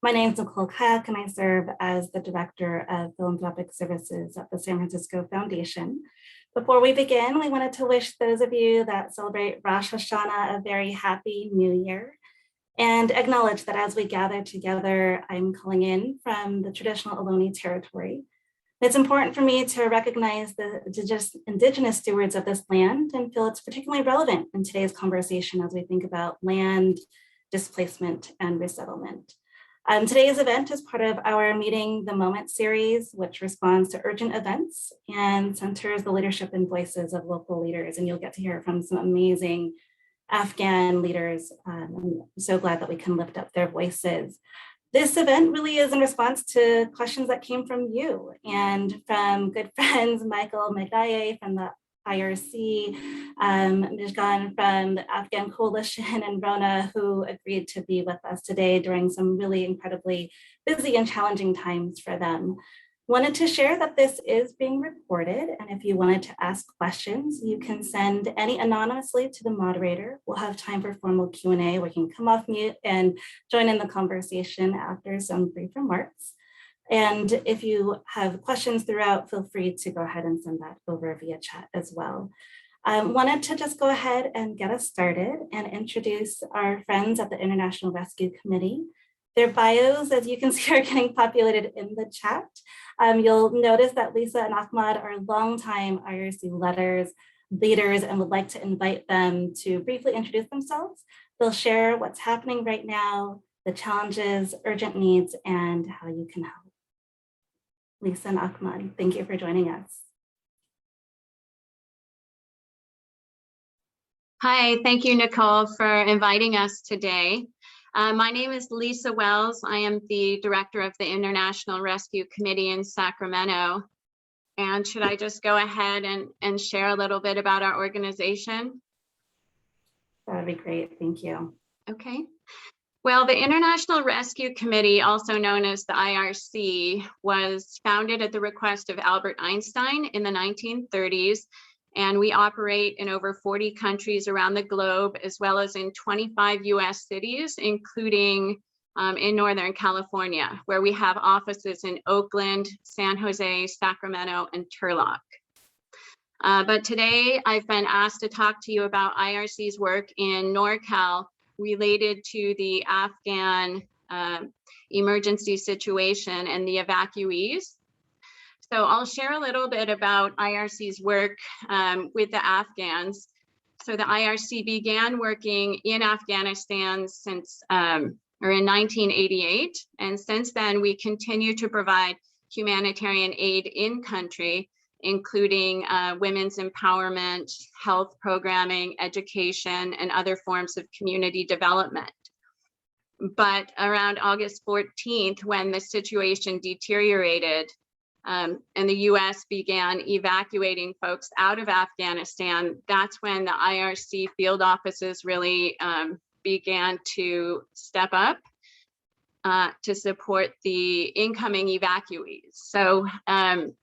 My name is Nicole Kyauk, and I serve as the Director of Philanthropic Services at the San Francisco Foundation. Before we begin, we wanted to wish those of you that celebrate Rosh Hashanah a very happy New Year, and acknowledge that as we gather together, I'm calling in from the traditional Ohlone territory. It's important for me to recognize the indigenous stewards of this land and feel it's particularly relevant in today's conversation as we think about land, displacement, and resettlement. Today's event is part of our Meeting the Moment series, which responds to urgent events and centers the leadership and voices of local leaders. And you'll get to hear from some amazing Afghan leaders. I'm so glad that we can lift up their voices. This event really is in response to questions that came from you and from good friends, Michael Megdaye from the IRC, Mizgon from the Afghan Coalition, and Rona, who agreed to be with us today during some really incredibly busy and challenging times for them. Wanted to share that this is being recorded, and if you wanted to ask questions, you can send any anonymously to the moderator. We'll have time for formal Q&A where you can come off mute and join in the conversation after some brief remarks. And if you have questions throughout, feel free to go ahead and send that over via chat as well. Wanted to just go ahead and get us started and introduce our friends at the International Rescue Committee. Their bios, as you can see, are getting populated in the chat. You'll notice that Lisa and Ahmad are longtime IRC leaders and would like to invite them to briefly introduce themselves. They'll share what's happening right now, the challenges, urgent needs, and how you can help. Lisa and Ahmad, thank you for joining us. Hi, thank you, Nicole, for inviting us today. My name is Lisa Welze. I am the Director of the International Rescue Committee in Sacramento. And should I just go ahead and share a little bit about our organization? That'd be great, thank you. Okay. Well, the International Rescue Committee, also known as the IRC, was founded at the request of Albert Einstein in the 1930s, and we operate in over 40 countries around the globe, as well as in 25 US cities, including in Northern California, where we have offices in Oakland, San Jose, Sacramento, and Turlock. But today I've been asked to talk to you about IRC's work in NorCal related to the Afghan emergency situation and the evacuees. So I'll share a little bit about IRC's work with the Afghans. So the IRC began working in Afghanistan since, in 1988. And since then, we continue to provide humanitarian aid in country, including women's empowerment, health programming, education, and other forms of community development. But around August 14th, when the situation deteriorated and the US began evacuating folks out of Afghanistan, that's when the IRC field offices really began to step up to support the incoming evacuees. So I'm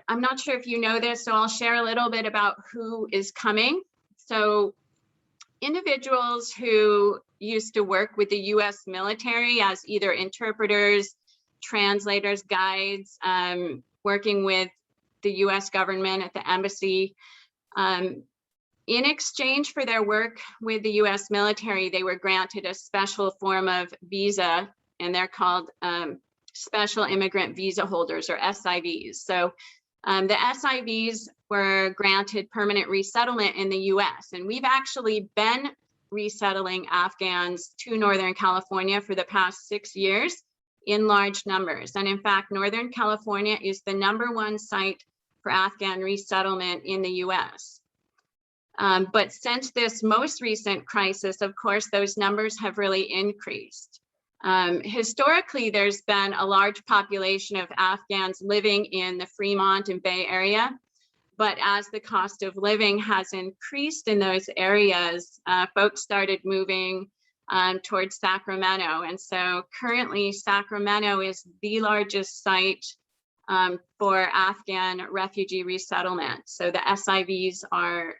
not sure if you know this, so I'll share a little bit about who is coming. So individuals who used to work with the US military as either interpreters, translators, guides, working with the US government at the embassy. In exchange for their work with the US military, they were granted a special form of visa, and they're called Special Immigrant Visa holders, or SIVs. So the SIVs were granted permanent resettlement in the US, and we've actually been resettling Afghans to Northern California for the past 6 years in large numbers. And in fact, Northern California is the #1 site for Afghan resettlement in the US. But since this most recent crisis, of course, those numbers have really increased. Historically, there's been a large population of Afghans living in the Fremont and Bay Area, but as the cost of living has increased in those areas, folks started moving towards Sacramento. And so currently Sacramento is the largest site for Afghan refugee resettlement. So the SIVs are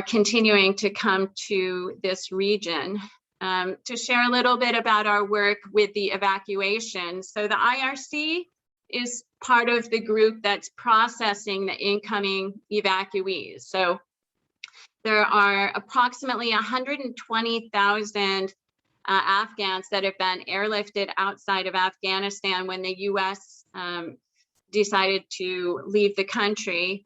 continuing to come to this region. to share a little bit about our work with the evacuation. So the IRC is part of the group that's processing the incoming evacuees. So there are approximately 120,000 Afghans that have been airlifted outside of Afghanistan when the US decided to leave the country.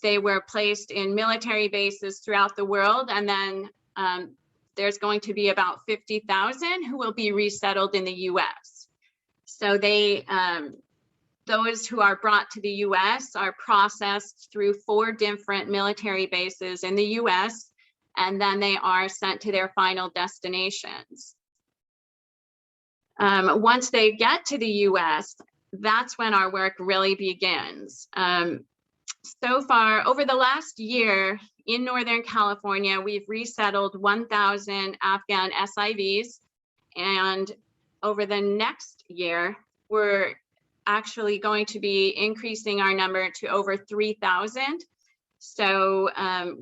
They were placed in military bases throughout the world, and then there's going to be about 50,000 who will be resettled in the US. So those who are brought to the US are processed through 4 different military bases in the US, and then they are sent to their final destinations. Once they get to the US, that's when our work really begins. So far, over the last year in Northern California, we've resettled 1,000 Afghan SIVs, and over the next year, we're actually going to be increasing our number to over 3,000. So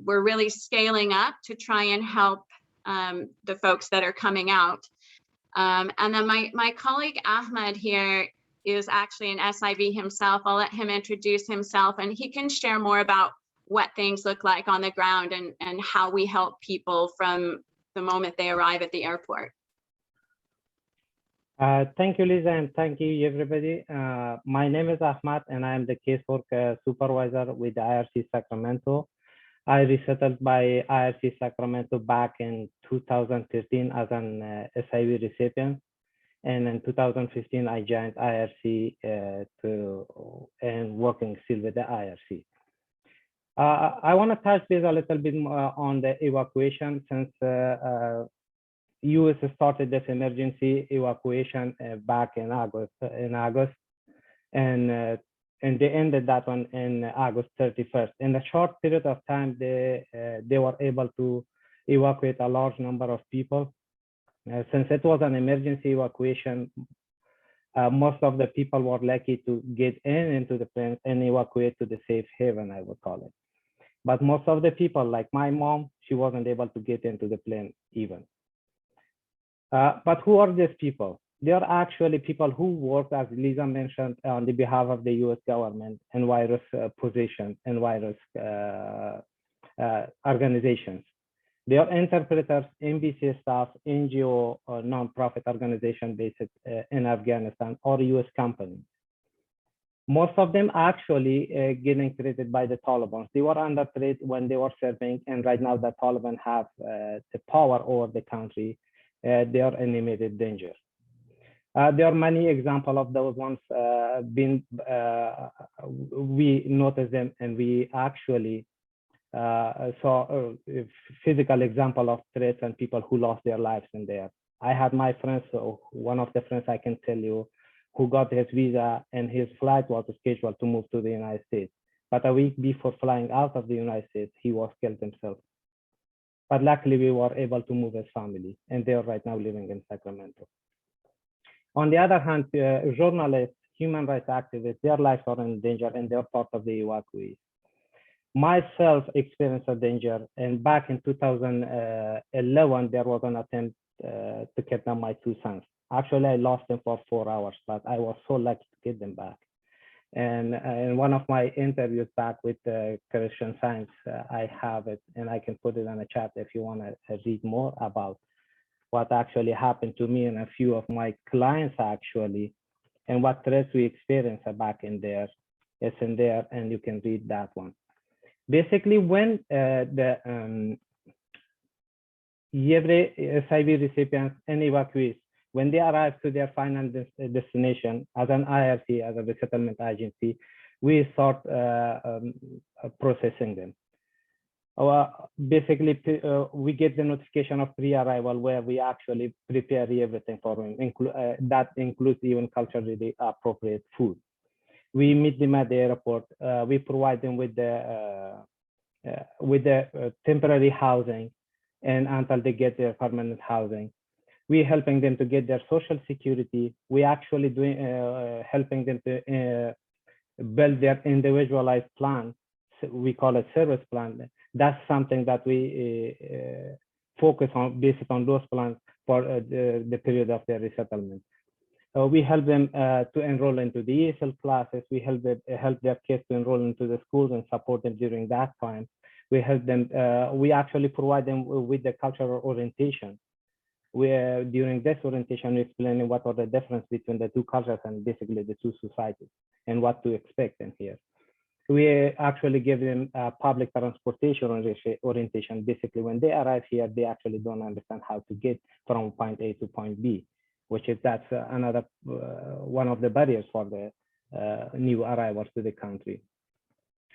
we're really scaling up to try and help the folks that are coming out. And then my colleague Ahmad here is actually an SIV himself. I'll let him introduce himself, and he can share more about what things look like on the ground and how we help people from the moment they arrive at the airport. Thank you, Lisa, and thank you, everybody. My name is Ahmad, and I am the Caseworker Supervisor with the IRC Sacramento. I resettled by IRC Sacramento back in 2013 as an SIV recipient. And in 2015, I joined IRC and working still with the IRC. I want to touch base a little bit more on the evacuation, since US started this emergency evacuation back in August, and they ended that one in August 31st. In a short period of time, they were able to evacuate a large number of people. Since it was an emergency evacuation, most of the people were lucky to get into the plane and evacuate to the safe haven, I would call it. But most of the people, like my mom, she wasn't able to get into the plane even. But who are these people? They are actually people who work, as Lisa mentioned, on the behalf of the US government and various positions and various organizations. They are interpreters, embassy staff, NGO, or nonprofit organization based in Afghanistan, or US companies. Most of them actually getting treated by the Taliban. They were under threat when they were serving, and right now the Taliban have the power over the country. They are in immediate danger. There are many examples of those ones we noticed them, and we actually saw a physical example of threats and people who lost their lives in there. I had my friends, so one of the friends I can tell you, who got his visa and his flight was scheduled to move to the United States. But a week before flying out of the United States, he was killed himself. But luckily we were able to move his family, and they are right now living in Sacramento. On the other hand, journalists, human rights activists, their lives are in danger, and they're part of the evacuees. Myself experienced a danger, and back in 2011, there was an attempt to kidnap my 2 sons. Actually, I lost them for 4 hours, but I was so lucky to get them back. And in one of my interviews back with Christian Science, I have it, and I can put it in the chat if you want to read more about what actually happened to me and a few of my clients actually, and what threats we experienced back in there. It's in there, and you can read that one. Basically, when the every SIV recipients and evacuees, when they arrive to their final destination as an IRC, as a resettlement agency, we start processing them. Basically, we get the notification of pre-arrival where we actually prepare everything for them. That includes even culturally appropriate food. We meet them at the airport. We provide them with the temporary housing, and until they get their permanent housing. We're helping them to get their social security. We actually doing helping them to build their individualized plan. We call it service plan. That's something that we focus on based on those plans for the period of their resettlement. We help them to enroll into the ESL classes. We help their kids to enroll into the schools and support them during that time. We help them. We actually provide them with the cultural orientation. During this orientation, we're explaining what are the difference between the two cultures and basically the two societies and what to expect in here. We actually give them public transportation orientation. Basically, when they arrive here, they actually don't understand how to get from point A to point B, which is that's another one of the barriers for the new arrivals to the country.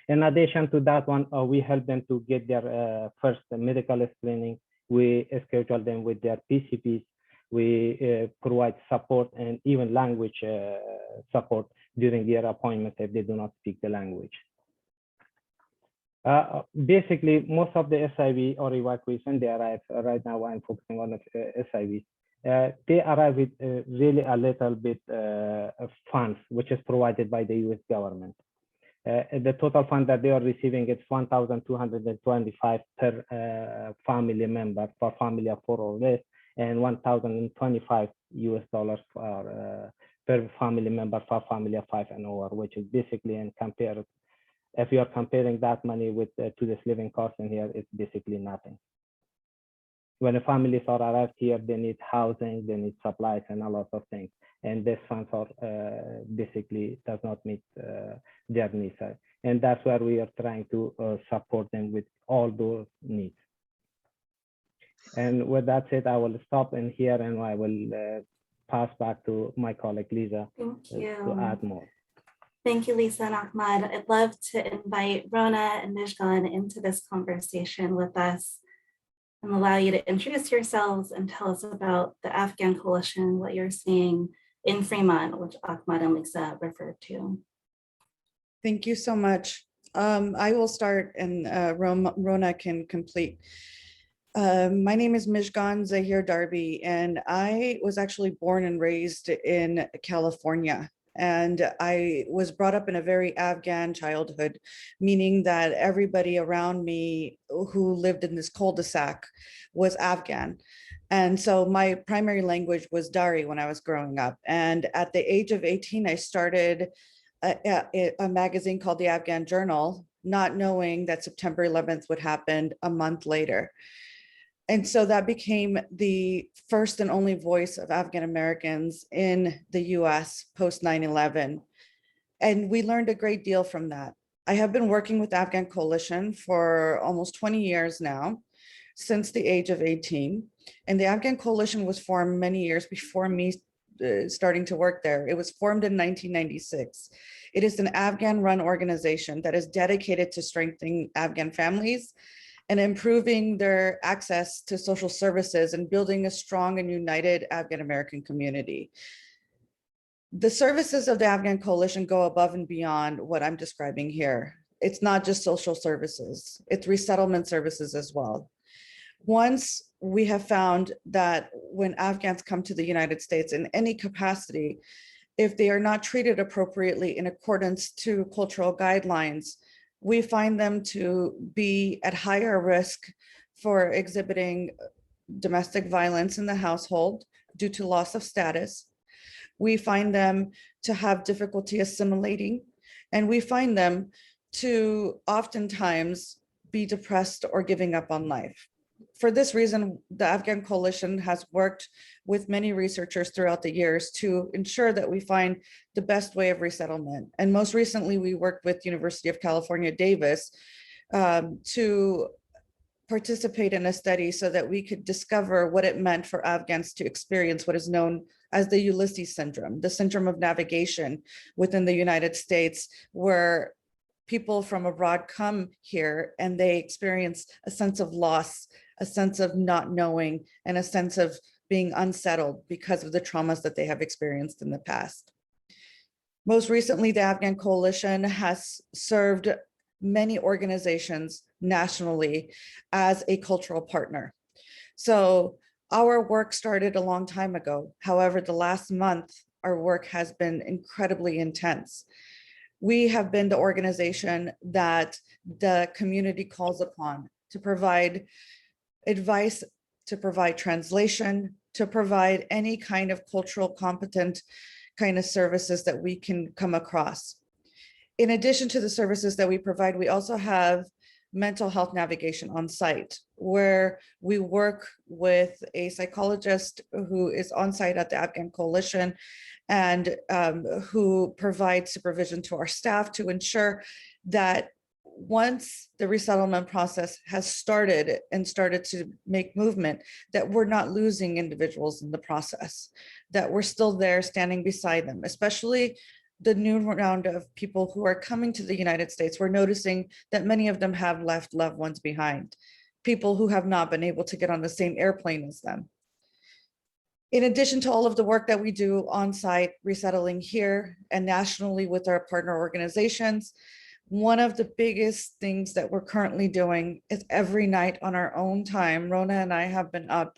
In addition to that one, we help them to get their first medical screening. We schedule them with their PCPs. We provide support and even language support during their appointments if they do not speak the language. Basically, most of the SIV or evacuees, when they arrive, right now I'm focusing on the SIV, they arrive with really a little bit of funds, which is provided by the US government. The total fund that they are receiving is $1,225 per family member, for family of 4 or less, and $1,025 for per family member for family of 5 and over, which is basically in compare. If you are comparing that money with to this living cost in here, it's basically nothing. When the families are arrived here, they need housing, they need supplies, and a lot of things. And this funds are basically does not meet their needs. And that's where we are trying to support them with all those needs. And with that said, I will stop in here and I will pass back to my colleague Lisa to add more. Thank you, Lisa and Ahmad. I'd love to invite Rona and Mizgon into this conversation with us and allow you to introduce yourselves and tell us about the Afghan Coalition, what you're seeing in Fremont, which Ahmad and Lisa referred to. Thank you so much. I will start and Rona can complete. My name is Mizgon Zahir Darby, and I was actually born and raised in California. And I was brought up in a very Afghan childhood, meaning that everybody around me who lived in this cul-de-sac was Afghan. And so my primary language was Darby when I was growing up. And at the age of 18, I started a magazine called the Afghan Journal, not knowing that September 11th would happen a month later. And so that became the first and only voice of Afghan Americans in the US post 9/11. And we learned a great deal from that. I have been working with the Afghan Coalition for almost 20 years now, since the age of 18. And the Afghan Coalition was formed many years before me starting to work there. It was formed in 1996. It is an Afghan-run organization that is dedicated to strengthening Afghan families and improving their access to social services and building a strong and united Afghan American community. The services of the Afghan Coalition go above and beyond what I'm describing here. It's not just social services, it's resettlement services as well. Once we have found that when Afghans come to the United States in any capacity, if they are not treated appropriately in accordance to cultural guidelines, we find them to be at higher risk for exhibiting domestic violence in the household due to loss of status. We find them to have difficulty assimilating, and we find them to oftentimes be depressed or giving up on life. For this reason, the Afghan Coalition has worked with many researchers throughout the years to ensure that we find the best way of resettlement. And most recently, we worked with University of California, Davis to participate in a study so that we could discover what it meant for Afghans to experience what is known as the Ulysses syndrome, the syndrome of navigation within the United States, where people from abroad come here and they experience a sense of loss, a sense of not knowing, and a sense of being unsettled because of the traumas that they have experienced in the past. Most recently, the Afghan Coalition has served many organizations nationally as a cultural partner. So our work started a long time ago. However, the last month, our work has been incredibly intense. We have been the organization that the community calls upon to provide advice to provide translation, to provide any kind of cultural competent kind of services that we can come across. In addition to the services that we provide, we also have mental health navigation on site, where we work with a psychologist who is on site at the Afghan Coalition and who provides supervision to our staff to ensure that once the resettlement process has started to make movement, that we're not losing individuals in the process, that we're still there standing beside them, especially the new round of people who are coming to the United States. We're noticing that many of them have left loved ones behind, people who have not been able to get on the same airplane as them. In addition to all of the work that we do on site, resettling here and nationally with our partner organizations, one of the biggest things that we're currently doing is every night on our own time, Rona and I have been up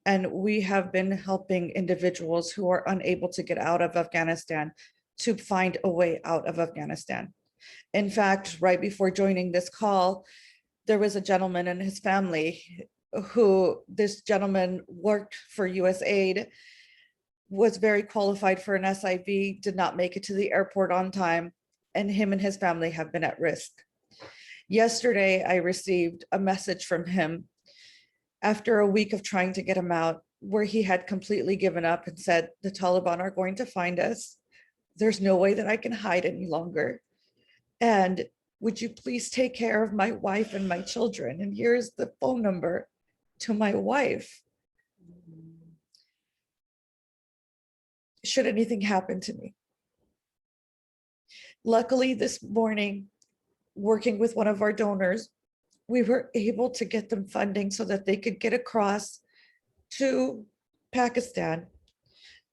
and we have been helping individuals who are unable to get out of Afghanistan to find a way out of Afghanistan. In fact, right before joining this call, there was a gentleman and his family who this gentleman worked for USAID, was very qualified for an SIV, did not make it to the airport on time, and him and his family have been at risk. Yesterday, I received a message from him after a week of trying to get him out, where he had completely given up and said, the Taliban are going to find us. There's no way that I can hide any longer. And would you please take care of my wife and my children? And here's the phone number to my wife. Should anything happen to me. Luckily, this morning, working with one of our donors, we were able to get them funding so that they could get across to Pakistan.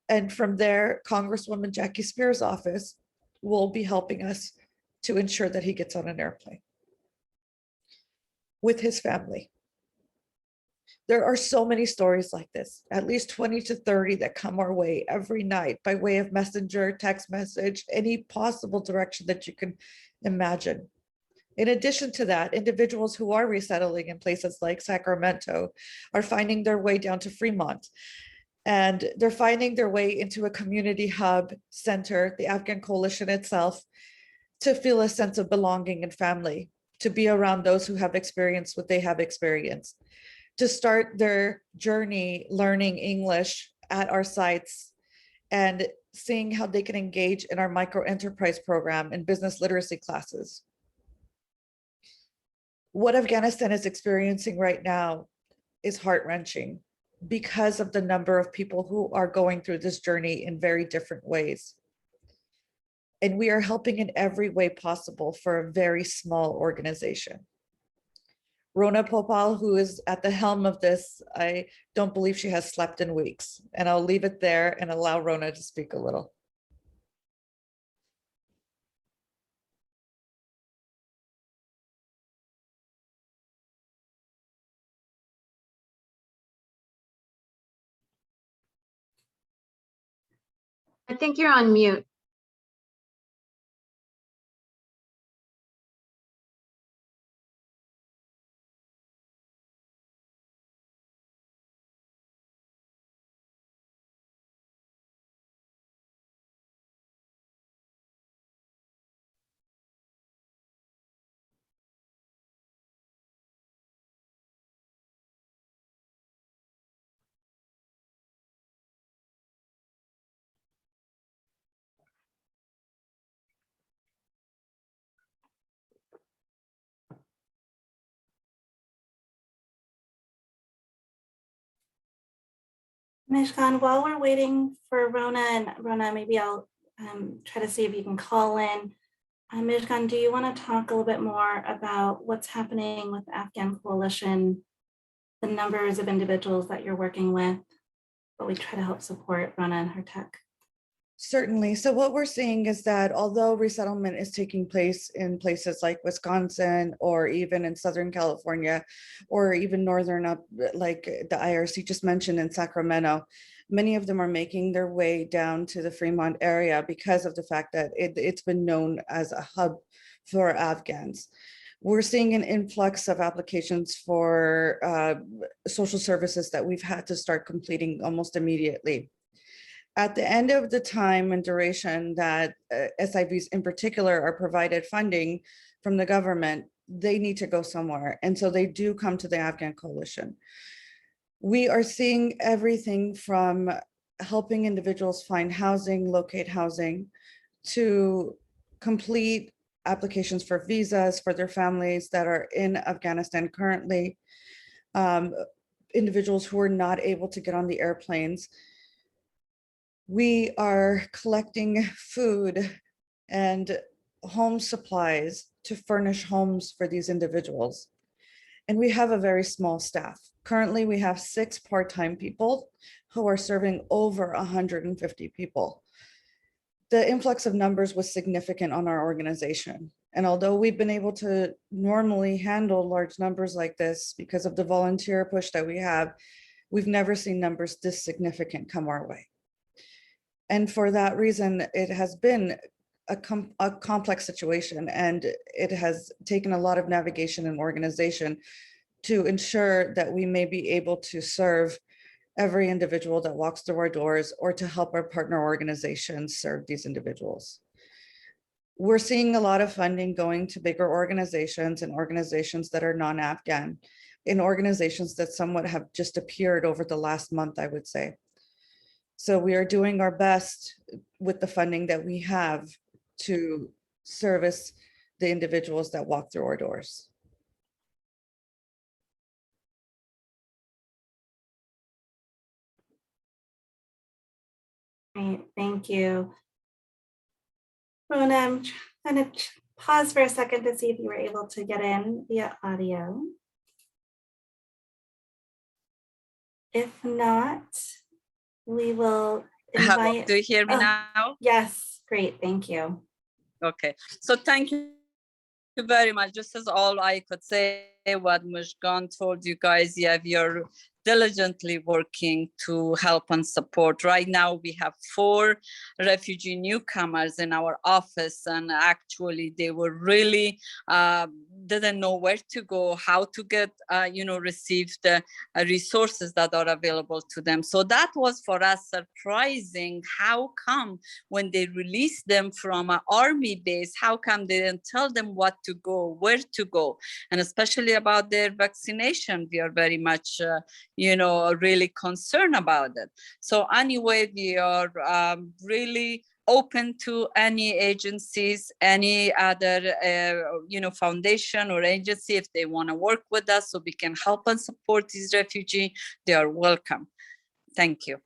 And from there, Congresswoman Jackie Spear's office will be helping us to ensure that he gets on an airplane with his family. There are so many stories like this, at least 20 to 30 that come our way every night by way of messenger, text message, any possible direction that you can imagine. In addition to that, individuals who are resettling in places like Sacramento are finding their way down to Fremont. And they're finding their way into a community hub center, the Afghan Coalition itself, to feel a sense of belonging and family, to be around those who have experienced what they have experienced, to start their journey learning English at our sites and seeing how they can engage in our micro enterprise program and business literacy classes. What Afghanistan is experiencing right now is heart-wrenching because of the number of people who are going through this journey in very different ways. And we are helping in every way possible for a very small organization. Rona Popal, who is at the helm of this, I don't believe she has slept in weeks. And I'll leave it there and allow Rona to speak a little. I think you're on mute. Mizgon, while we're waiting for Rona, and Rona, maybe I'll try to see if you can call in. Mizgon, do you want to talk a little bit more about what's happening with the Afghan Coalition, the numbers of individuals that you're working with, but we try to help support Rona and her tech? Certainly. So what we're seeing is that although resettlement is taking place in places like Wisconsin or even in Southern California, or even northern up like the IRC just mentioned in Sacramento, many of them are making their way down to the Fremont area because of the fact that it's been known as a hub for Afghans. We're seeing an influx of applications for social services that we've had to start completing almost immediately. At the end of the time and duration that SIVs in particular are provided funding from the government, they need to go somewhere. And so they do come to the Afghan Coalition. We are seeing everything from helping individuals find housing, locate housing, to complete applications for visas for their families that are in Afghanistan currently, individuals who are not able to get on the airplanes. We are collecting food and home supplies to furnish homes for these individuals. And we have a very small staff. Currently, we have 6 part-time people who are serving over 150 people. The influx of numbers was significant on our organization. And although we've been able to normally handle large numbers like this because of the volunteer push that we have, we've never seen numbers this significant come our way. And for that reason, it has been a complex situation, and it has taken a lot of navigation and organization to ensure that we may be able to serve every individual that walks through our doors, or to help our partner organizations serve these individuals. We're seeing a lot of funding going to bigger organizations and organizations that are non-Afghan, in organizations that somewhat have just appeared over the last month, I would say. So we are doing our best with the funding that we have to service the individuals that walk through our doors. Great, thank you. Rona, I'm going to pause for a second to see if you were able to get in via audio. If not, we will invite. Do you hear me now? Yes, great, thank you. Okay, so thank you very much. This is all I could say. What Mizgon told you guys, yeah, we are diligently working to help and support. Right now, we have 4 refugee newcomers in our office, and actually they were really didn't know where to go, how to get, receive the resources that are available to them. So that was for us surprising. How come when they released them from an army base, how come they didn't tell them what to go, where to go? And especially about their vaccination, we are very much, really concerned about it. So anyway, we are really open to any agencies, any other, foundation or agency, if they want to work with us so we can help and support these refugees, they are welcome. Thank you.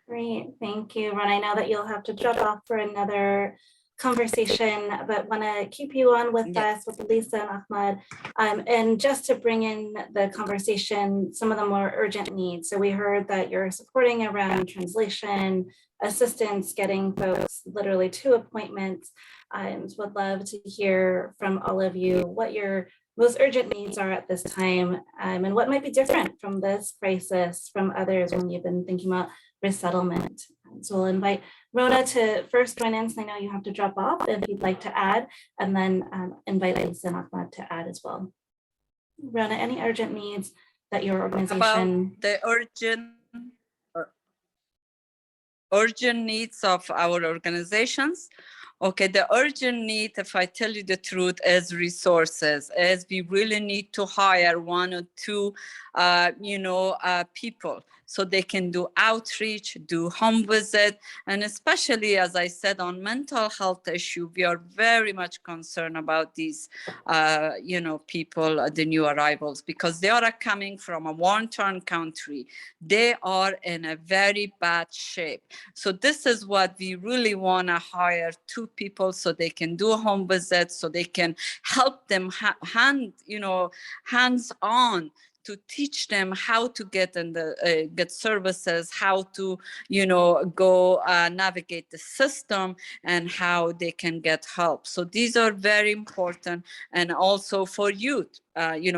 Great, thank you, Rona. I know that you'll have to drop off for another conversation, but want to keep you on with us, with Lisa and Ahmad, and just to bring in the conversation, some of the more urgent needs. So we heard that you're supporting around translation, assistance, getting folks literally to appointments. Would love to hear from all of you what your most urgent needs are at this time, and what might be different from this crisis from others when you've been thinking about resettlement. So we'll invite Rona to first join in, so I know you have to drop off if you'd like to add, and then invite Lisa and Ahmad to add as well. Rona, any urgent needs that your organization... About the urgent needs of our organizations. Okay, the urgent need, if I tell you the truth, is resources, as we really need to hire 1 or 2, people so they can do outreach, do home visit, and especially, as I said, on mental health issue, we are very much concerned about these, people, the new arrivals, because they are coming from a war-torn country. They are in a very bad shape. So this is what we really want to hire 2 people so they can do home visits, so they can help them hands-on to teach them how to get in the get services, how to go navigate the system, and how they can get help. So these are very important. And also for youth,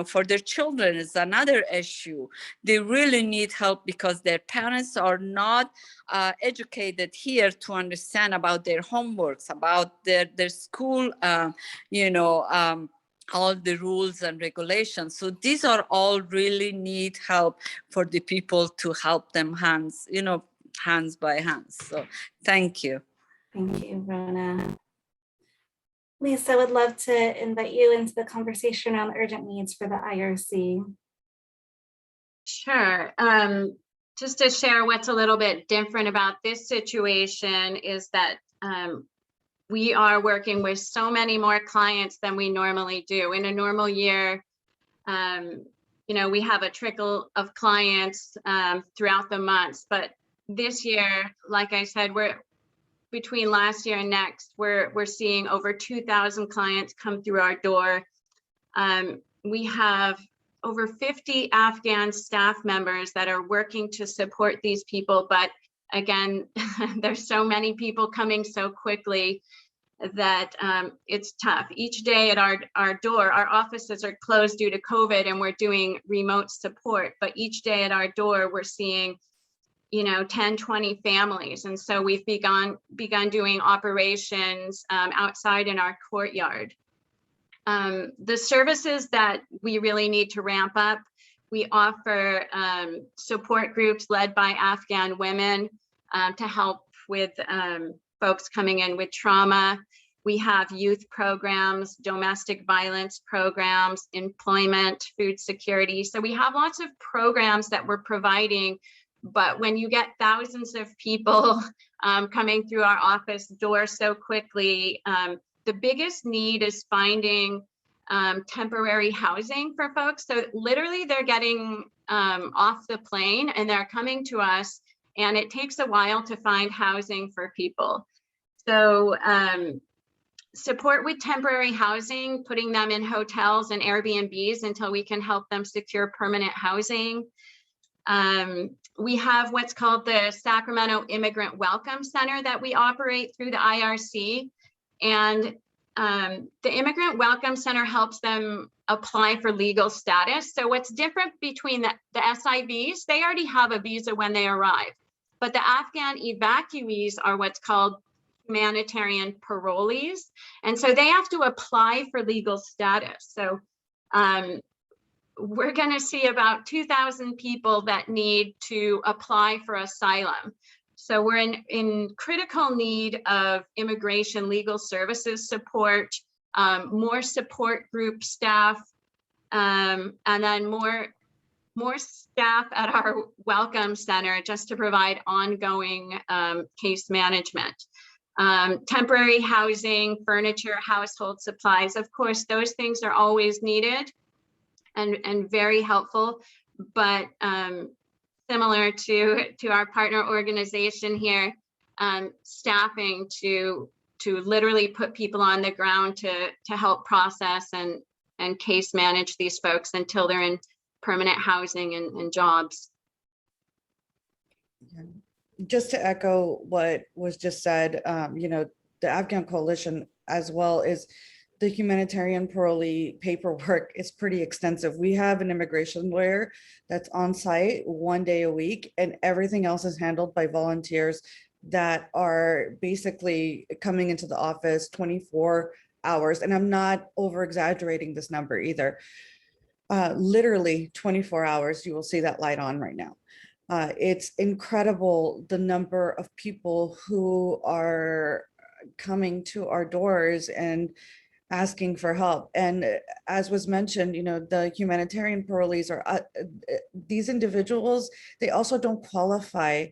for their children is another issue. They really need help because their parents are not educated here to understand about their homeworks, about their school, all the rules and regulations. So these are all really need help for the people to help them hands by hands. So thank you. Thank you, Rona. Lisa, would love to invite you into the conversation around urgent needs for the IRC. Sure. Just to share what's a little bit different about this situation is that we are working with so many more clients than we normally do. In a normal year, we have a trickle of clients throughout the months, but this year, like I said, we're between last year and next, we're seeing over 2,000 clients come through our door. We have over 50 Afghan staff members that are working to support these people, but again, there's so many people coming so quickly that it's tough. Each day at our door, our offices are closed due to COVID and we're doing remote support, but each day at our door, we're seeing 10, 20 families. And so we've begun doing operations outside in our courtyard. The services that we really need to ramp up, we offer support groups led by Afghan women to help with folks coming in with trauma. We have youth programs, domestic violence programs, employment, food security. So we have lots of programs that we're providing. But when you get thousands of people coming through our office door so quickly, the biggest need is finding temporary housing for folks. So literally they're getting off the plane and they're coming to us, and it takes a while to find housing for people. So support with temporary housing, putting them in hotels and Airbnbs until we can help them secure permanent housing. We have what's called the Sacramento Immigrant Welcome Center that we operate through the IRC. And the Immigrant Welcome Center helps them apply for legal status. So what's different between the SIVs, they already have a visa when they arrive, but the Afghan evacuees are what's called humanitarian parolees. And so they have to apply for legal status. So we're going to see about 2,000 people that need to apply for asylum. So we're in critical need of immigration legal services support, more support group staff, and then more staff at our welcome center just to provide ongoing case management. Temporary housing, furniture, household supplies. Of course, those things are always needed and very helpful, but similar to our partner organization here, staffing to literally put people on the ground to help process and case manage these folks until they're in permanent housing and jobs. Just to echo what was just said, the Afghan Coalition, as well as the humanitarian parolee paperwork, is pretty extensive. We have an immigration lawyer that's on site 1 day a week, and everything else is handled by volunteers that are basically coming into the office 24 hours. And I'm not over exaggerating this number either. Literally 24 hours, you will see that light on right now. It's incredible the number of people who are coming to our doors and asking for help. And as was mentioned, the humanitarian parolees are these individuals, they also don't qualify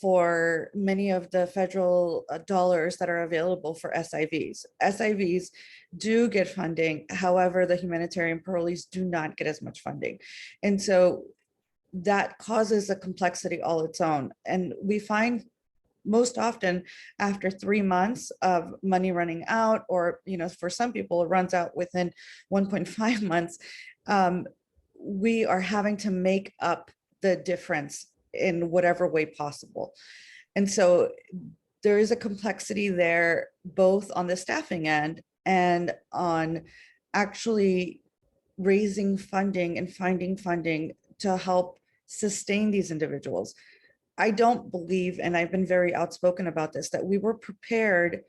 for many of the federal dollars that are available for SIVs. SIVs do get funding. However, the humanitarian parolees do not get as much funding. And so that causes a complexity all its own. And we find most often after 3 months of money running out, or for some people it runs out within 1.5 months, we are having to make up the difference in whatever way possible. And so there is a complexity there, both on the staffing end and on actually raising funding and finding funding to help sustain these individuals. I don't believe, and I've been very outspoken about this, that we were prepared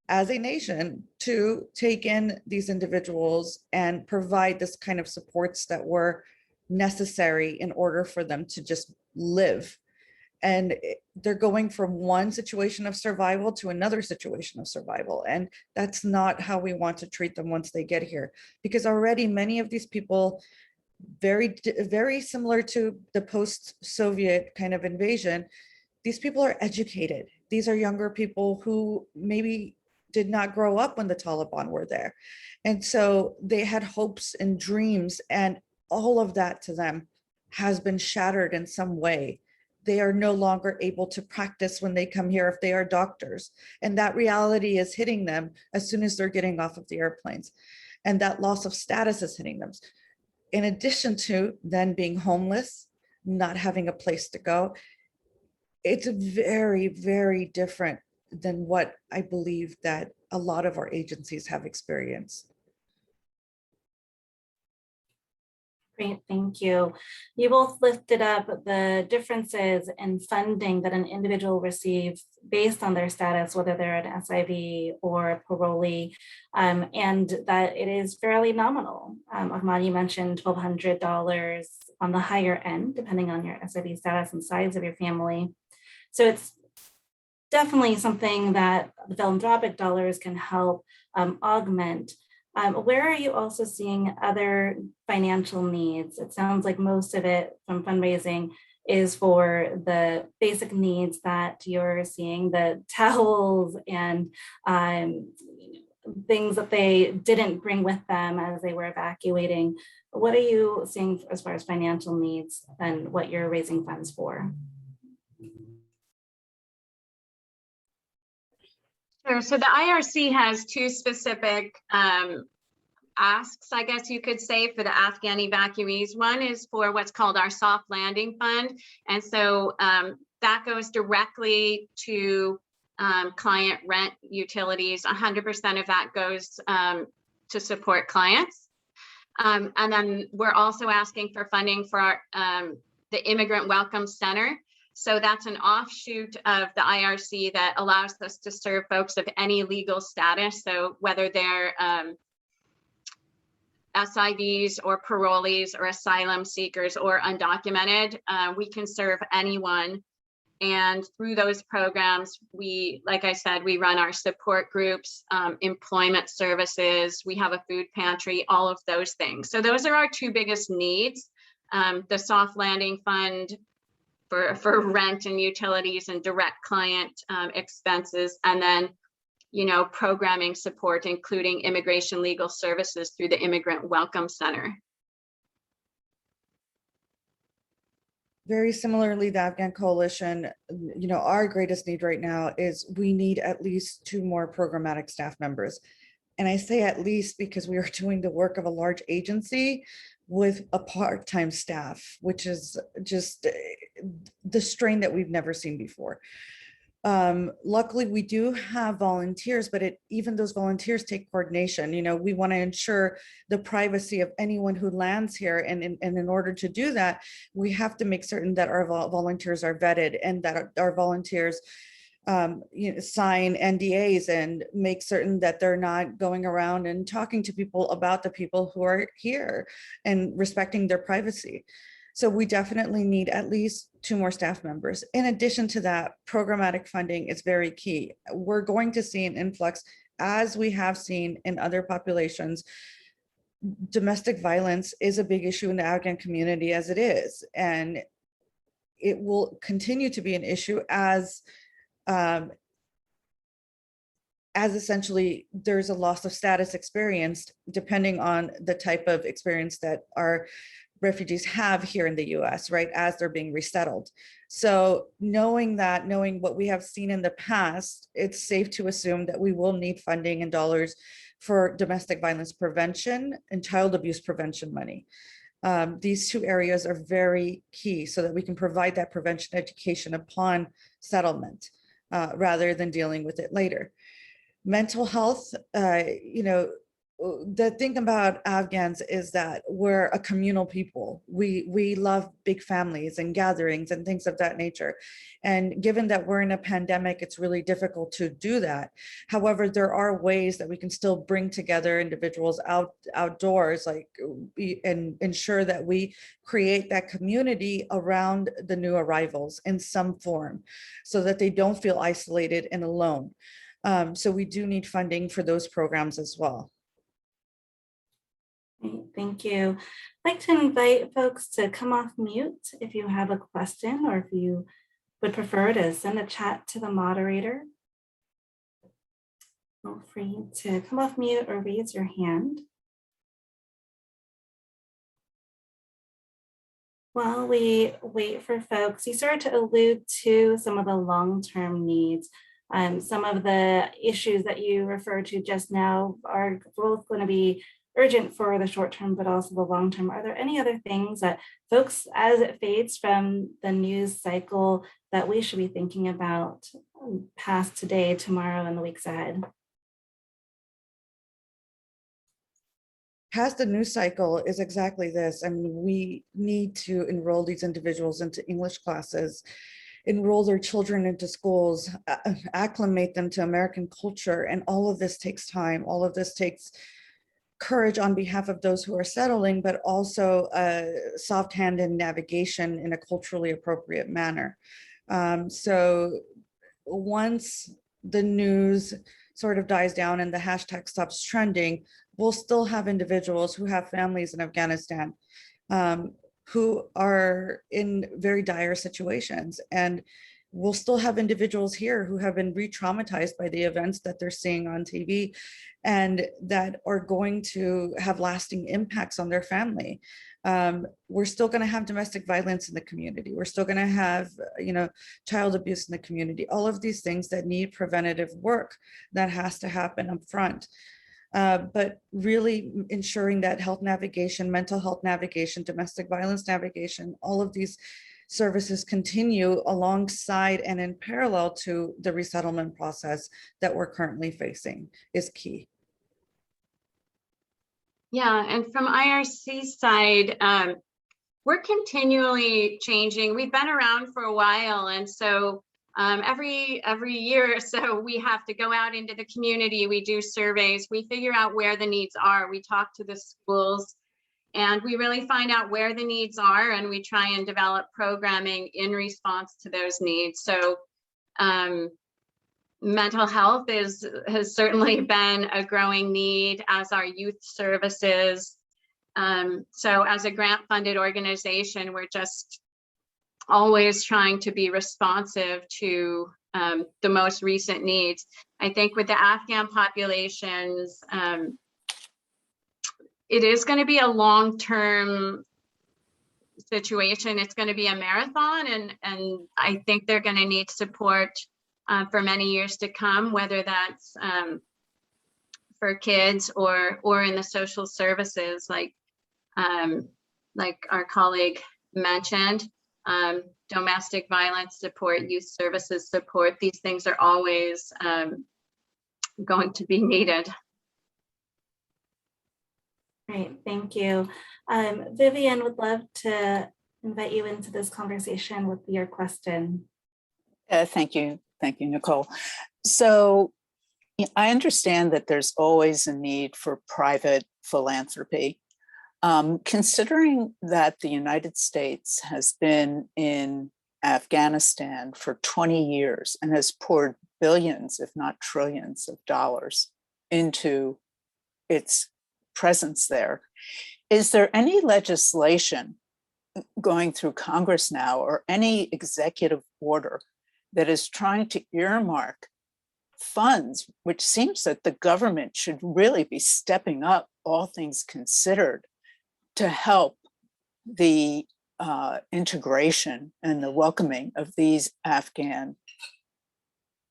as a nation to take in these individuals and provide this kind of supports that were necessary in order for them to just live. And they're going from one situation of survival to another situation of survival. And that's not how we want to treat them once they get here, because already many of these people, very similar to the post-Soviet kind of invasion, these people are educated. These are younger people who maybe did not grow up when the Taliban were there. And so they had hopes and dreams, and all of that to them has been shattered in some way. They are no longer able to practice when they come here if they are doctors. And that reality is hitting them as soon as they're getting off of the airplanes. And that loss of status is hitting them. In addition to then being homeless, not having a place to go. It's very, very different than what I believe that a lot of our agencies have experienced. Great, thank you. You both lifted up the differences in funding that an individual receives based on their status, whether they're an SIV or a parolee, and that it is fairly nominal. Ahmad, you mentioned $1,200 on the higher end, depending on your SIV status and size of your family. So it's definitely something that the philanthropic dollars can help augment. Where are you also seeing other financial needs? It sounds like most of it from fundraising is for the basic needs that you're seeing, the towels and things that they didn't bring with them as they were evacuating. What are you seeing as far as financial needs and what you're raising funds for? Sure. So the IRC has two specific asks, I guess you could say, for the Afghan evacuees. One is for what's called our soft landing fund. And so that goes directly to client rent utilities. 100% of that goes to support clients. And then we're also asking for funding for our, the Immigrant Welcome Center. So that's an offshoot of the IRC that allows us to serve folks of any legal status. So whether they're SIVs or parolees or asylum seekers or undocumented, we can serve anyone. And through those programs, we, like I said, we run our support groups, employment services, we have a food pantry, all of those things. So those are our two biggest needs. The soft landing fund for rent and utilities and direct client expenses, and then, you know, programming support, including immigration legal services through the Immigrant Welcome Center. Very similarly, the Afghan Coalition, you know, our greatest need right now is we need at least 2 more programmatic staff members. And I say at least because we are doing the work of a large agency with a part-time staff, which is just the strain that we've never seen before. Luckily, we do have volunteers, but even those volunteers take coordination. You know, we want to ensure the privacy of anyone who lands here. And in order to do that, we have to make certain that our volunteers are vetted and that our volunteers you know, sign NDAs and make certain that they're not going around and talking to people about the people who are here and respecting their privacy. So we definitely need at least 2 more staff members. In addition to that, programmatic funding is very key. We're going to see an influx, as we have seen in other populations. Domestic violence is a big issue in the Afghan community as it is, and it will continue to be an issue as essentially there's a loss of status experienced depending on the type of experience that our refugees have here in the US, right, as they're being resettled. So knowing what we have seen in the past, it's safe to assume that we will need funding and dollars for domestic violence prevention and child abuse prevention money. These two areas are very key so that we can provide that prevention education upon settlement rather than dealing with it later. Mental health, the thing about Afghans is that we're a communal people. We love big families and gatherings and things of that nature. And given that we're in a pandemic, it's really difficult to do that. However, there are ways that we can still bring together individuals outdoors, and ensure that we create that community around the new arrivals in some form so that they don't feel isolated and alone. So we do need funding for those programs as well. Thank you. I'd like to invite folks to come off mute if you have a question, or if you would prefer to send a chat to the moderator. Feel free to come off mute or raise your hand. While we wait for folks, you started to allude to some of the long-term needs. Some of the issues that you referred to just now are both going to be urgent for the short term, but also the long term. Are there any other things that folks, as it fades from the news cycle, that we should be thinking about past today, tomorrow, and the weeks ahead? Past the news cycle is exactly this. I mean, we need to enroll these individuals into English classes, enroll their children into schools, acclimate them to American culture. And all of this takes time. All of this takes courage on behalf of those who are settling, but also soft-handed navigation in a culturally appropriate manner. So once the news sort of dies down and the hashtag stops trending, we'll still have individuals who have families in Afghanistan who are in very dire situations. And we'll still have individuals here who have been re-traumatized by the events that they're seeing on TV and that are going to have lasting impacts on their family. We're still going to have domestic violence in the community. We're still going to have, child abuse in the community, all of these things that need preventative work that has to happen up front. But really ensuring that health navigation, mental health navigation, domestic violence navigation, all of these services continue alongside and in parallel to the resettlement process that we're currently facing is key. Yeah, and from IRC side, we're continually changing. We've been around for a while, and so every year or so we have to go out into the community. We do surveys. We figure out where the needs are. We talk to the schools, and we really find out where the needs are, and we try and develop programming in response to those needs. So mental health has certainly been a growing need, as are youth services. So as a grant-funded organization, we're just always trying to be responsive to the most recent needs. I think with the Afghan populations, it is going to be a long-term situation. It's going to be a marathon, and I think they're going to need support for many years to come, whether that's for kids or in the social services, like our colleague mentioned, domestic violence support, youth services support. These things are always going to be needed. Great, thank you. Vivian, would love to invite you into this conversation with your question. Thank you, Nicole. So I understand that there's always a need for private philanthropy. Considering that the United States has been in Afghanistan for 20 years and has poured billions, if not trillions of dollars into its presence there, is there any legislation going through Congress now or any executive order that is trying to earmark funds, which seems that the government should really be stepping up, all things considered, to help the integration and the welcoming of these Afghan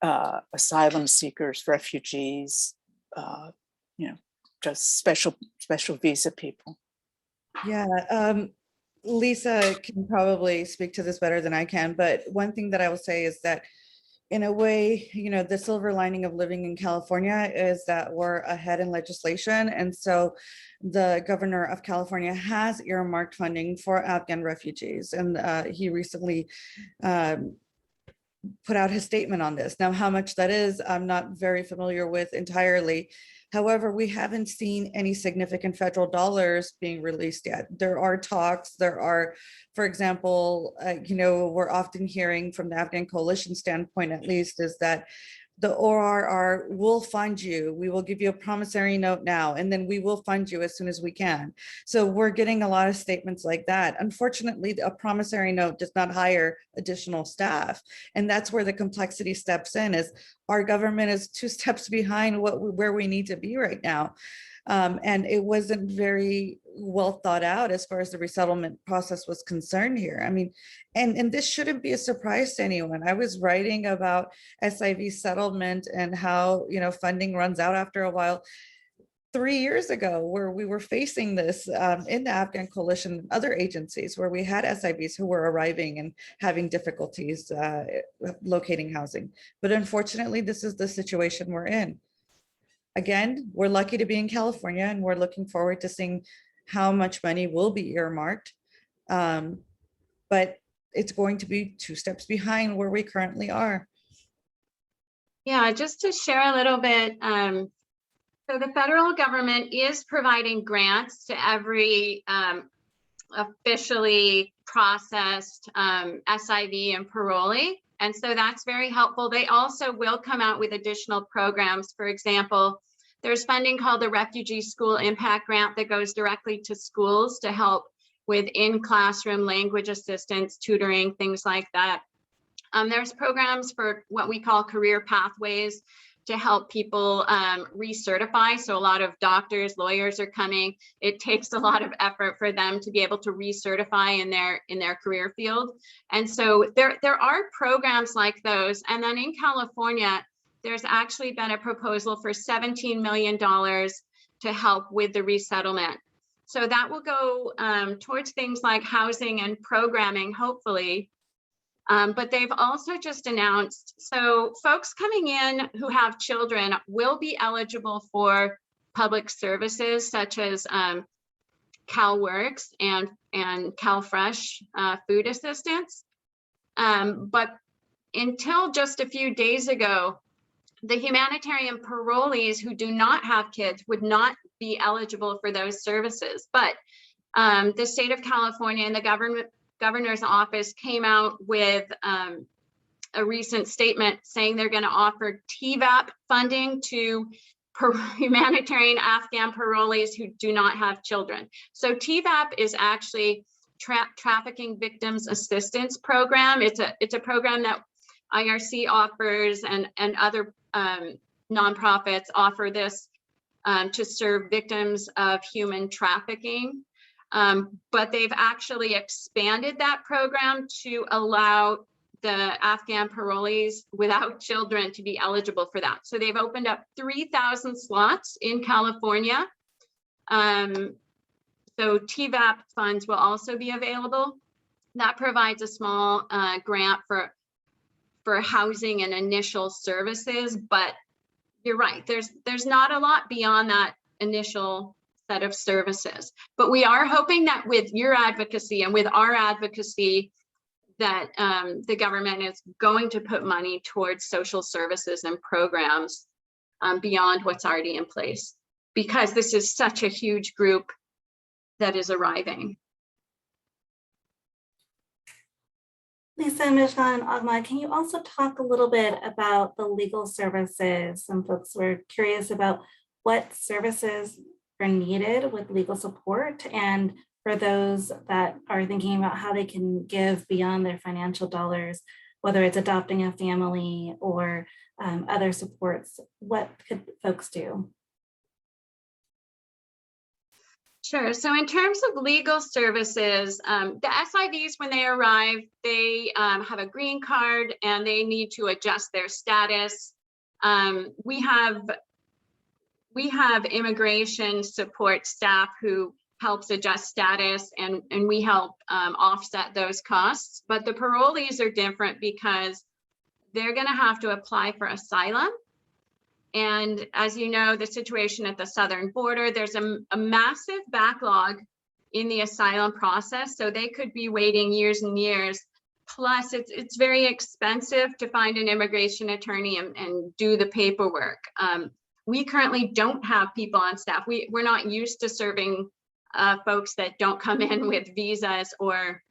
asylum seekers, refugees, just special visa people? Yeah, Lisa can probably speak to this better than I can, but one thing that I will say is that in a way, the silver lining of living in California is that we're ahead in legislation. And so the governor of California has earmarked funding for Afghan refugees. And he recently put out his statement on this. Now, how much that is, I'm not very familiar with entirely. However, we haven't seen any significant federal dollars being released yet. There are talks, for example, we're often hearing from the Afghan Coalition standpoint, at least, is that the ORR will fund you. We will give you a promissory note now, and then we will fund you as soon as we can. So we're getting a lot of statements like that. Unfortunately, a promissory note does not hire additional staff. And that's where the complexity steps in, is our government is 2 steps behind where we need to be right now. And it wasn't very well thought out as far as the resettlement process was concerned here. I mean, and this shouldn't be a surprise to anyone. I was writing about SIV settlement and how, funding runs out after a while 3 years ago, where we were facing this in the Afghan Coalition and other agencies, where we had SIVs who were arriving and having difficulties locating housing. But unfortunately, this is the situation we're in. Again, we're lucky to be in California, and we're looking forward to seeing how much money will be earmarked. But it's going to be 2 steps behind where we currently are. Yeah, just to share a little bit. So the federal government is providing grants to every officially processed SIV and parolee. And so that's very helpful. They also will come out with additional programs. For example, there's funding called the Refugee School Impact Grant that goes directly to schools to help with in-classroom language assistance, tutoring, things like that. There's programs for what we call career pathways to help people recertify. So a lot of doctors, lawyers are coming. It takes a lot of effort for them to be able to recertify in their career field. And so there are programs like those. And then in California, there's actually been a proposal for $17 million to help with the resettlement. So that will go towards things like housing and programming, hopefully. But they've also just announced, so folks coming in who have children will be eligible for public services such as CalWorks and CalFresh food assistance. But until just a few days ago, the humanitarian parolees who do not have kids would not be eligible for those services. But the state of California and the governor's office came out with a recent statement saying they're going to offer TVAP funding to humanitarian Afghan parolees who do not have children. So TVAP is actually Trafficking Victims Assistance Program. It's a program that IRC offers, and other nonprofits offer this to serve victims of human trafficking. But they've actually expanded that program to allow the Afghan parolees without children to be eligible for that. So they've opened up 3,000 slots in California. So TVAP funds will also be available. That provides a small grant for housing and initial services, but you're right, there's not a lot beyond that initial set of services. But we are hoping that with your advocacy and with our advocacy, that the government is going to put money towards social services and programs beyond what's already in place, because this is such a huge group that is arriving. Lisa, Mizgon, and Ahmad, can you also talk a little bit about the legal services? Some folks were curious about what services are needed with legal support, and for those that are thinking about how they can give beyond their financial dollars, whether it's adopting a family or other supports, what could folks do? Sure. So in terms of legal services, the SIVs, when they arrive, they have a green card and they need to adjust their status. We have immigration support staff who helps adjust status, and we help offset those costs. But the parolees are different because they're going to have to apply for asylum. And as you know, the situation at the southern border, there's a massive backlog in the asylum process. So they could be waiting years and years. Plus, it's very expensive to find an immigration attorney and do the paperwork. We currently don't have people on staff. We're not used to serving folks that don't come in with visas or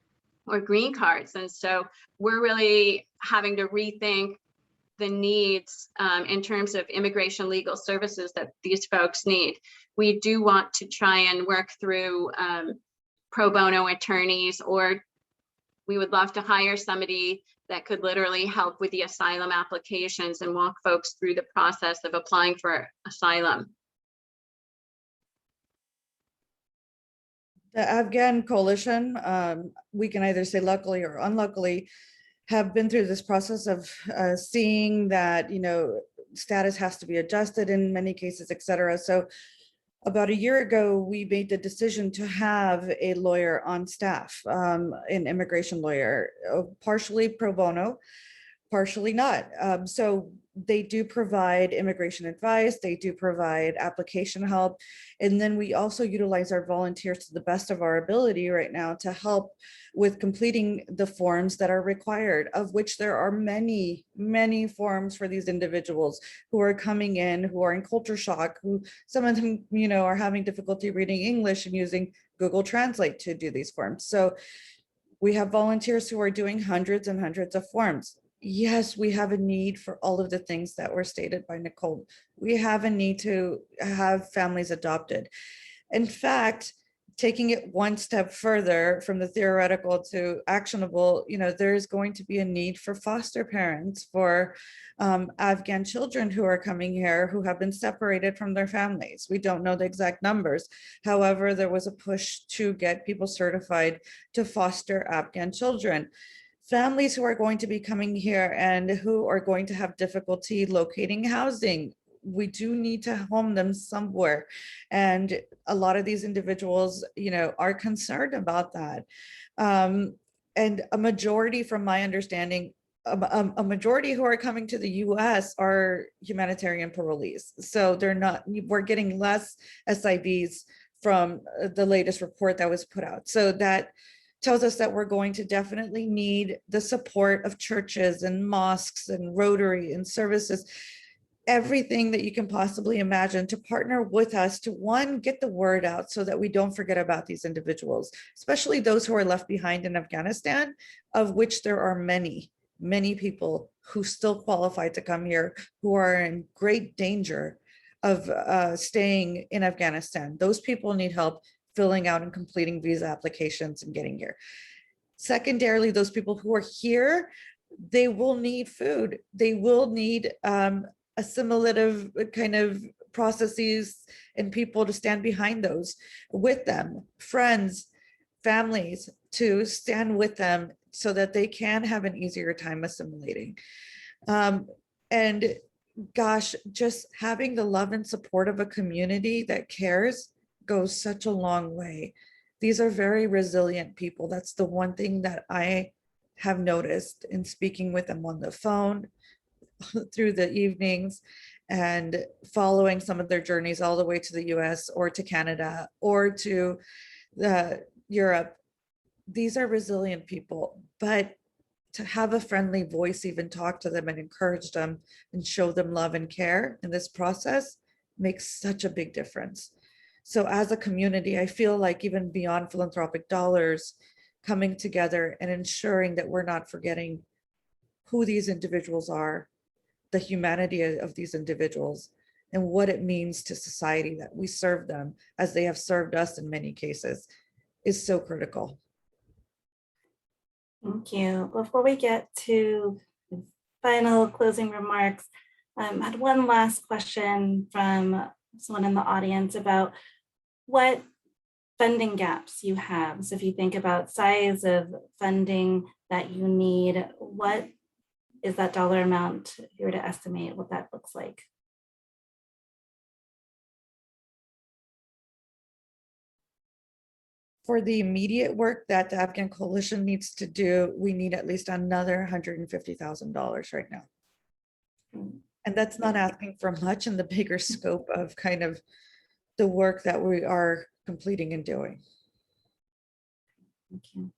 green cards. And so we're really having to rethink the needs in terms of immigration legal services that these folks need. We do want to try and work through pro bono attorneys, or we would love to hire somebody that could literally help with the asylum applications and walk folks through the process of applying for asylum. The Afghan Coalition, we can either say luckily or unluckily, have been through this process of seeing that, you know, status has to be adjusted in many cases, et cetera. So about a year ago, we made the decision to have a lawyer on staff, an immigration lawyer, partially pro bono, partially not. So they do provide immigration advice, they do provide application help, and then we also utilize our volunteers to the best of our ability right now to help with completing the forms that are required, of which there are many, many forms for these individuals who are coming in, who are in culture shock, who some of them, you know, are having difficulty reading English and using Google Translate to do these forms. So we have volunteers who are doing hundreds and hundreds of forms. Yes, we have a need for all of the things that were stated by Nicole. We have a need to have families adopted. In fact, taking it one step further from the theoretical to actionable, you know, there's going to be a need for foster parents for Afghan children who are coming here who have been separated from their families. We don't know the exact numbers. However, there was a push to get people certified to foster Afghan children. Families who are going to be coming here and who are going to have difficulty locating housing, we do need to home them somewhere. And a lot of these individuals, you know, are concerned about that. And a majority, from my understanding, a majority who are coming to the US are humanitarian parolees. So they're not, we're getting less SIVs from the latest report that was put out. So that tells us that we're going to definitely need the support of churches and mosques and Rotary and services, everything that you can possibly imagine, to partner with us to, one, get the word out so that we don't forget about these individuals, especially those who are left behind in Afghanistan, of which there are many, many people who still qualify to come here, who are in great danger of staying in Afghanistan. Those people need help filling out and completing visa applications and getting here. Secondarily, those people who are here, they will need food. They will need assimilative kind of processes and people to stand behind those with them, friends, families to stand with them so that they can have an easier time assimilating. And gosh, just having the love and support of a community that cares goes such a long way. These are very resilient people. That's the one thing that I have noticed in speaking with them on the phone through the evenings and following some of their journeys all the way to the US or to Canada or to Europe. These are resilient people, but to have a friendly voice, even talk to them and encourage them and show them love and care in this process makes such a big difference. So as a community, I feel like even beyond philanthropic dollars, coming together and ensuring that we're not forgetting who these individuals are, the humanity of these individuals, and what it means to society that we serve them as they have served us in many cases is so critical. Thank you. Before we get to final closing remarks, I had one last question from someone in the audience about what funding gaps you have. So if you think about size of funding that you need, what is that dollar amount if you were to estimate what that looks like? for the immediate work that the Afghan Coalition needs to do, we need at least another $150,000 right now. And that's not asking for much in the bigger scope of kind of the work that we are completing and doing. Thank you.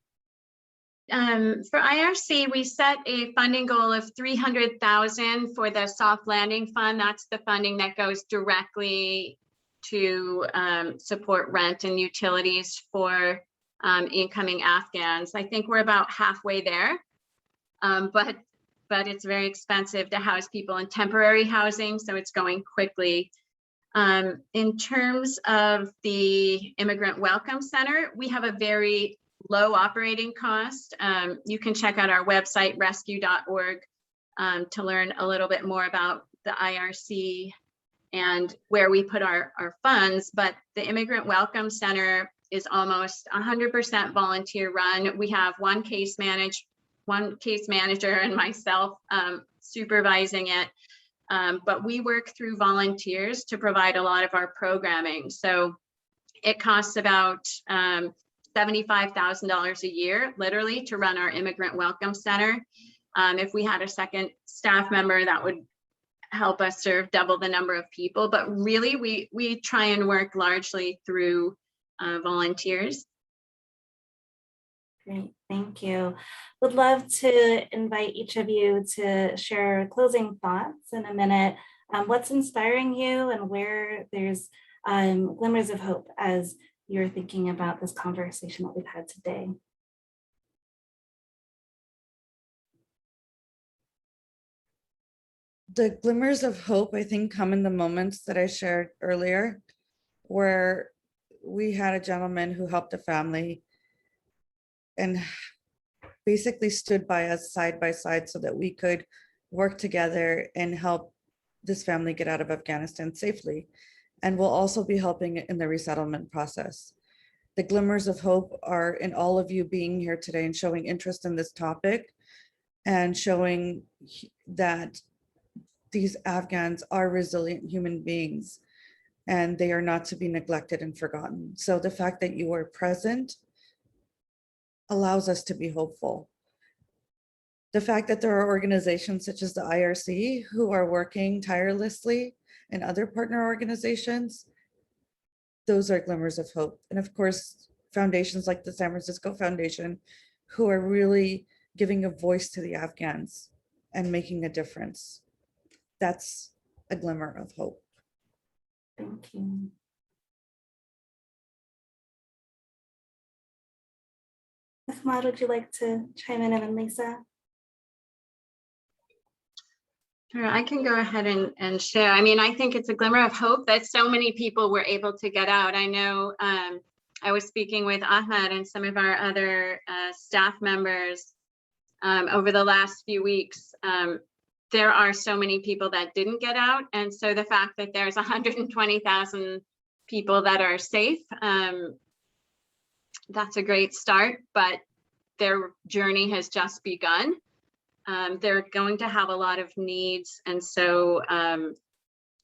For IRC, we set a funding goal of 300,000 for the soft landing fund. That's the funding that goes directly to support rent and utilities for incoming Afghans. I think we're about halfway there, but it's very expensive to house people in temporary housing, so it's going quickly. In terms of the Immigrant Welcome Center, we have a very low operating cost. You can check out our website, rescue.org, to learn a little bit more about the IRC and where we put our funds. But the Immigrant Welcome Center is almost 100% volunteer run. We have one case manager and myself supervising it. But we work through volunteers to provide a lot of our programming. So it costs about $75,000 a year, literally, to run our Immigrant Welcome Center. If we had a second staff member, that would help us serve double the number of people. But really, we try and work largely through volunteers. Great, thank you. Would love to invite each of you to share closing thoughts in a minute. What's inspiring you and where there's glimmers of hope as you're thinking about this conversation that we've had today. The glimmers of hope, I think, come in the moments that I shared earlier, where we had a gentleman who helped a family and basically stood by us side by side so that we could work together and help this family get out of Afghanistan safely. And we'll also be helping in the resettlement process. The glimmers of hope are in all of you being here today and showing interest in this topic and showing that these Afghans are resilient human beings and they are not to be neglected and forgotten. So the fact that you are present allows us to be hopeful. The fact that there are organizations such as the IRC who are working tirelessly and other partner organizations, those are glimmers of hope. And of course, foundations like the San Francisco Foundation, who are really giving a voice to the Afghans and making a difference. That's a glimmer of hope. Thank you. Ahmad, would you like to chime in, and then Lisa? Sure, I can go ahead and share. I mean, I think it's a glimmer of hope that so many people were able to get out. I know I was speaking with Ahmad and some of our other staff members over the last few weeks. There are so many people that didn't get out. And so the fact that there's 120,000 people that are safe, that's a great start, but their journey has just begun. They're going to have a lot of needs. And so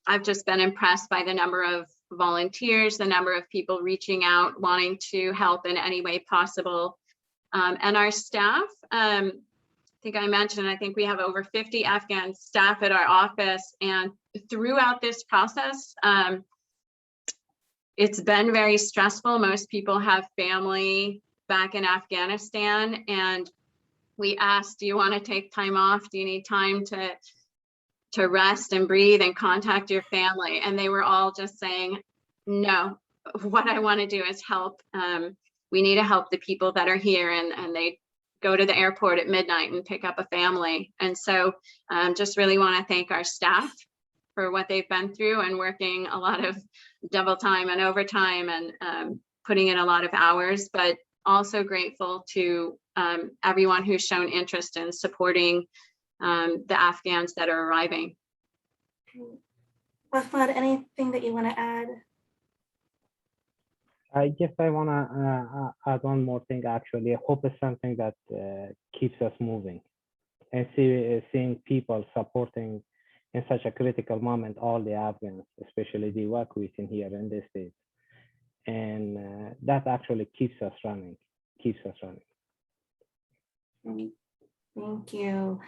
I've just been impressed by the number of volunteers, the number of people reaching out, wanting to help in any way possible. And our staff, I think I mentioned, I think we have over 50 Afghan staff at our office. And throughout this process, it's been very stressful. Most people have family back in Afghanistan, and we asked, do you want to take time off? Do you need time to rest and breathe and contact your family? And they were all just saying, no, what I want to do is help. We need to help the people that are here, and they go to the airport at midnight and pick up a family. And so just really want to thank our staff for what they've been through and working a lot of double time and overtime and putting in a lot of hours, but also grateful to everyone who's shown interest in supporting the Afghans that are arriving. Ahmad, anything that you want to add? I want to add one more thing, actually. Hope is something that keeps us moving, and seeing people supporting in such a critical moment, all the Afghans, especially the evacuees in here in the States. and that actually keeps us running. Thank you.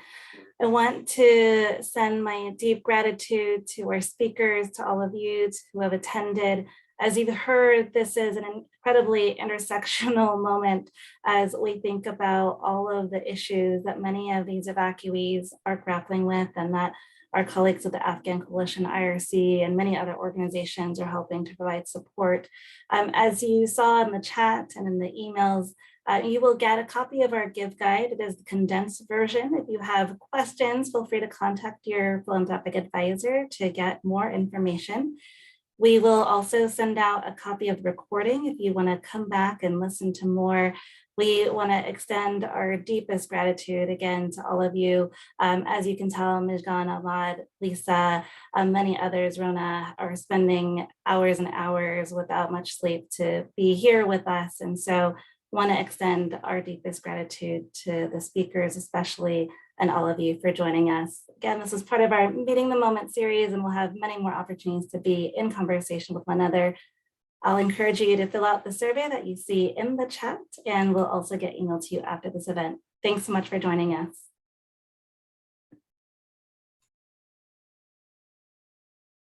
I want to send my deep gratitude to our speakers, to all of you who have attended. As you've heard, this is an incredibly intersectional moment as we think about all of the issues that many of these evacuees are grappling with, and that our colleagues at the Afghan Coalition, IRC, and many other organizations are helping to provide support. As you saw in the chat and in the emails, you will get a copy of our Give Guide. It is the condensed version. If you have questions, feel free to contact your philanthropic advisor to get more information. We will also send out a copy of the recording if you want to come back and listen to more. We want to extend our deepest gratitude again to all of you. As you can tell, Mizgon, Ahmad, Lisa, many others, Rona, are spending hours and hours without much sleep to be here with us. And so want to extend our deepest gratitude to the speakers, especially, and all of you for joining us. Again, this is part of our Meeting the Moment series, and we'll have many more opportunities to be in conversation with one another. I'll encourage you to fill out the survey that you see in the chat, and we'll also get emailed to you after this event. Thanks so much for joining us.